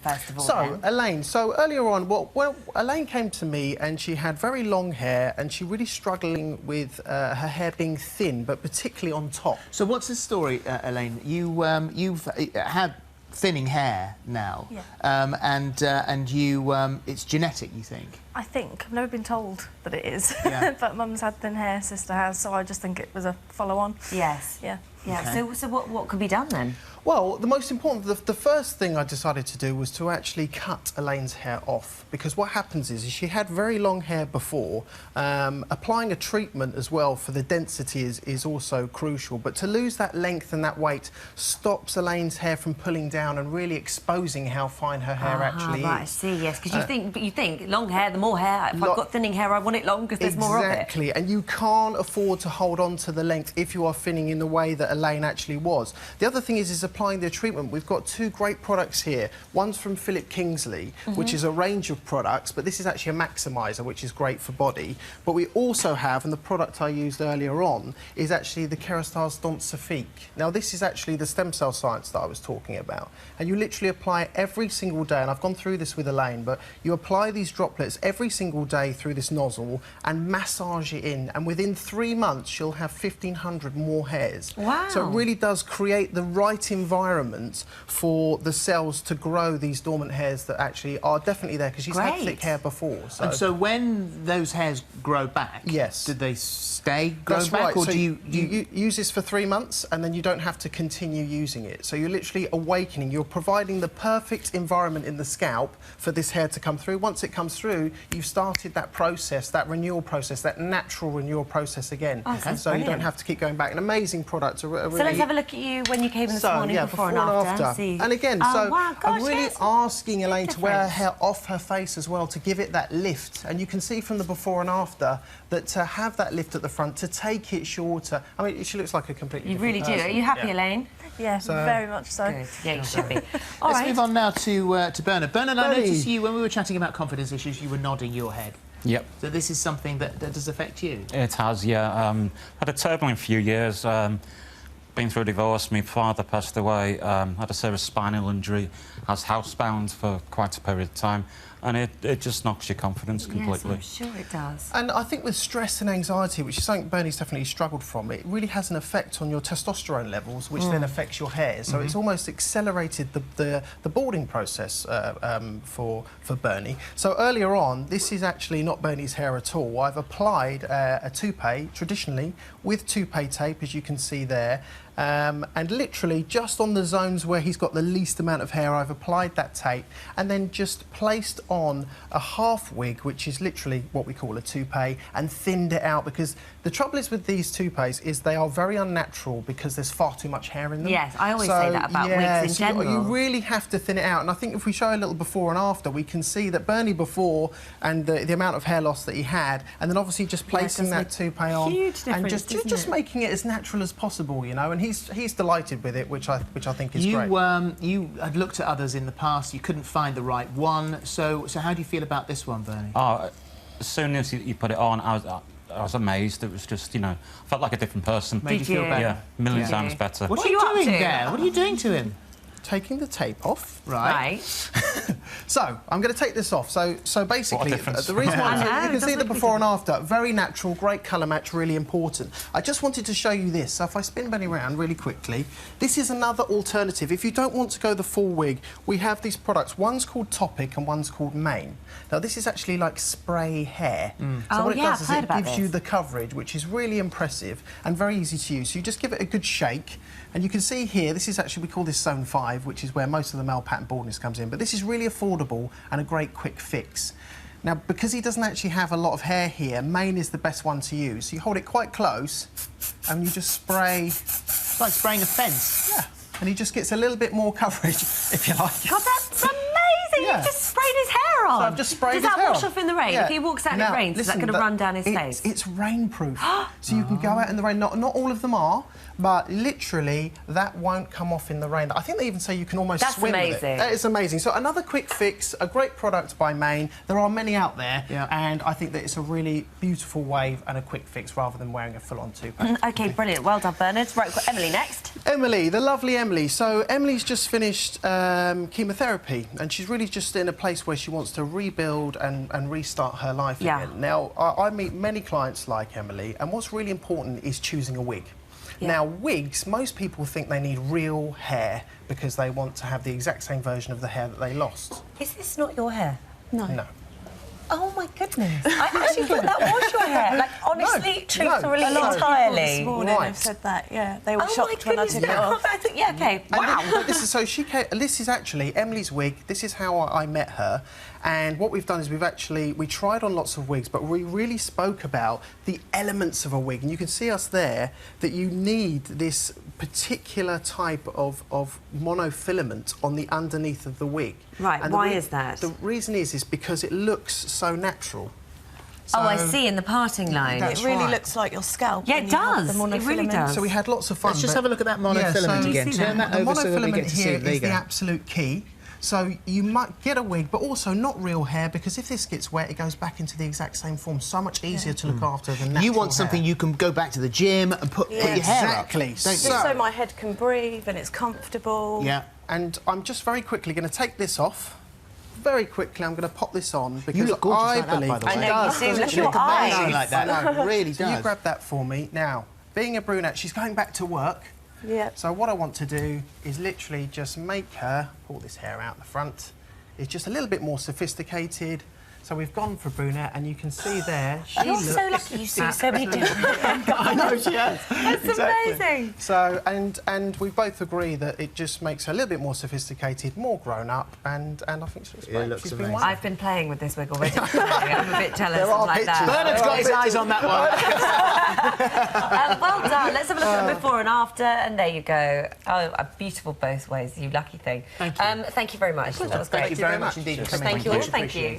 First of all, So, Elaine, earlier on, well, Elaine came to me and she had very long hair and she really struggling with her hair being thin, but particularly on top. So what's the story, Elaine? You've had thinning hair now, yeah. and it's genetic, you think? I think. I've never been told that it is. Yeah. But Mum's had thin hair, sister has, so I just think it was a follow-on. Yes. Yeah. Yeah. Okay. So what could be done then? Well, the most important, the first thing I decided to do was to actually cut Elaine's hair off, because what happens is she had very long hair before. Applying a treatment as well for the density is also crucial, but to lose that length and that weight stops Elaine's hair from pulling down and really exposing how fine her hair actually right, is. I see, yes, because you think long hair, the more hair. If I've got thinning hair, I want it long because there's more of it. Exactly, and you can't afford to hold on to the length if you are thinning in the way that Elaine actually was. The other thing is applying the treatment. We've got two great products here. One's from Philip Kingsley, which is a range of products, but this is actually a maximizer, which is great for body. But we also have, and the product I used earlier on, is actually the Kerastase Densifique. Now, this is actually the stem cell science that I was talking about. And you literally apply it every single day, and I've gone through this with Elaine, but you apply these droplets every single day through this nozzle and massage it in, and within 3 months, you'll have 1,500 more hairs. Wow. So it really does create the right environment for the cells to grow these dormant hairs that actually are definitely there, because she's had thick hair before. And so when those hairs grow back, yes, did they grow That's back, right. or so do you use this for 3 months and then you don't have to continue using it? So you're literally awakening, you're providing the perfect environment in the scalp for this hair to come through. Once it comes through, you've started that process, that renewal process, that natural renewal process again. Okay. So you don't have to keep going back. An amazing product. So let's have a look at you when you came in this morning, before and after. See. And again, wow, I'm really yes. asking Elaine to wear her hair off her face as well, to give it that lift. And you can see from the before and after that to have that lift at the front, to take it shorter. I mean, she looks like a completely You really different do. person. Are you happy, Elaine? Yeah, very much so. Good. Yeah, you should be. Let's move on now to Bernard. Bernard, I Bernie. noticed you, when we were chatting about confidence issues, you were nodding your head. Yep. So this is something that does affect you? It has, yeah. Had a turbulent few years. Been through a divorce. My father passed away. Had a serious spinal injury. I was housebound for quite a period of time. And it just knocks your confidence completely. Yes, I'm sure it does. And I think with stress and anxiety, which is something Bernie's definitely struggled from, it really has an effect on your testosterone levels, which then affects your hair. So it's almost accelerated the balding process for Bernie. So earlier on, this is actually not Bernie's hair at all. I've applied a toupee, traditionally, with toupee tape, as you can see there. And literally just on the zones where he's got the least amount of hair, I've applied that tape and then just placed on a half wig, which is literally what we call a toupee, and thinned it out, because the trouble is with these toupees is they are very unnatural because there's far too much hair in them. Yes, I always say that about wigs in general. You really have to thin it out, and I think if we show a little before and after, we can see that Bernie before and the amount of hair loss that he had, and then obviously just placing that toupee on and just making it as natural as possible, you know. And he's delighted with it, which I think is great. You had looked at others in the past. You couldn't find the right one. So how do you feel about this one, Bernie? Oh, as soon as you put it on, I was amazed. It was just, you know, I felt like a different person. Made you feel better? Yeah, a million times better. What are you doing there? What are you doing to him? Taking the tape off. Right. So, I'm going to take this off. So basically, the reason why you can see the before and after, very natural, great colour match, really important. I just wanted to show you this. So if I spin Benny round really quickly, this is another alternative. If you don't want to go the full wig, we have these products. One's called Topic and one's called Mane. Now, this is actually like spray hair. So what it does is it gives you the coverage, which is really impressive and very easy to use. So you just give it a good shake, and you can see here, this is actually, we call this Zone 5, which is where most of the male pattern baldness comes in. But this is really affordable and a great quick fix. Now, because he doesn't actually have a lot of hair here, Mane is the best one to use. So you hold it quite close and you just spray. It's like spraying a fence. Yeah. And he just gets a little bit more coverage, if you like. God, that's amazing! Yeah. You've just sprayed his hair on. So I've just sprayed Does his that hair wash on. off in the rain? Yeah. If he walks out and Now, it rains, is that listen, going to run down his face? It's rainproof. So you can go out in the rain. Not all of them are, but literally that won't come off in the rain. I think they even say you can almost That's swim with amazing. it. That is amazing. So another quick fix, a great product by Maine. There are many out there, and I think that it's a really beautiful wave and a quick fix rather than wearing a full-on toupee. OK, brilliant. Well done, Bernard. Right, we've got Emily next. Emily, the lovely Emily. So Emily's just finished chemotherapy, and she's really just in a place where she wants to rebuild and restart her life again. Now, I meet many clients like Emily, and what's really important is choosing a wig. Now, wigs, most people think they need real hair because they want to have the exact same version of the hair that they lost. Is this not your hair? No. Oh, my goodness. I actually thought that was your hair. Like, honestly, truthfully, A lot of people entirely. this morning Right. have said that, yeah. They were Oh, shocked my when I goodness, took it off. I think, yeah, OK. Wow. And this is, so this is actually Emily's wig. This is how I met her. And what we've done is we tried on lots of wigs, but we really spoke about the elements of a wig. And you can see us there, that you need this particular type of monofilament on the underneath of the wig. Right, and why is that? The reason is because it looks so natural. Oh, I see, in the parting line. That's It really right. looks like your scalp. Yeah, when it you have does. the It really monofilament. does. So we had lots of fun. Let's just but- have a look at that monofilament so again. see Turn that? that the over so that we monofilament get to see here it is the bigger. absolute key. So you might get a wig, but also not real hair, because if this gets wet, it goes back into the exact same form. So much easier to look after than natural You want something hair. you can go back to the gym and put your hair up. Exactly. Don't you? Just so my head can breathe and it's comfortable. Yeah. And I'm just very quickly going to take this off. Very quickly, I'm going to pop this on because You look gorgeous I like that, believe by the way. I know, it you does. do. doesn't Look it? at your amazing eyes. like that. I know. It really So you does. grab that for me. Now, being a brunette, she's going back to work. Yeah. So what I want to do is literally just make her pull this hair out the front. It's just a little bit more sophisticated. So we've gone for brunette, and you can see there. You're so lucky you see so many different... I know she has. That's amazing. So and we both agree that it just makes her a little bit more sophisticated, more grown up, and I think she's great. looks She's amazing. been wonderful. I've been playing with this wig already. I'm a bit jealous There are like that. pictures. Bernard's got his eyes on that one. Well done. Let's have a look at the before and after, and there you go. Oh, beautiful both ways, you lucky thing. Thank you. Thank you very much. That was great. Thank you very much indeed for coming. Thank you all. Thank you.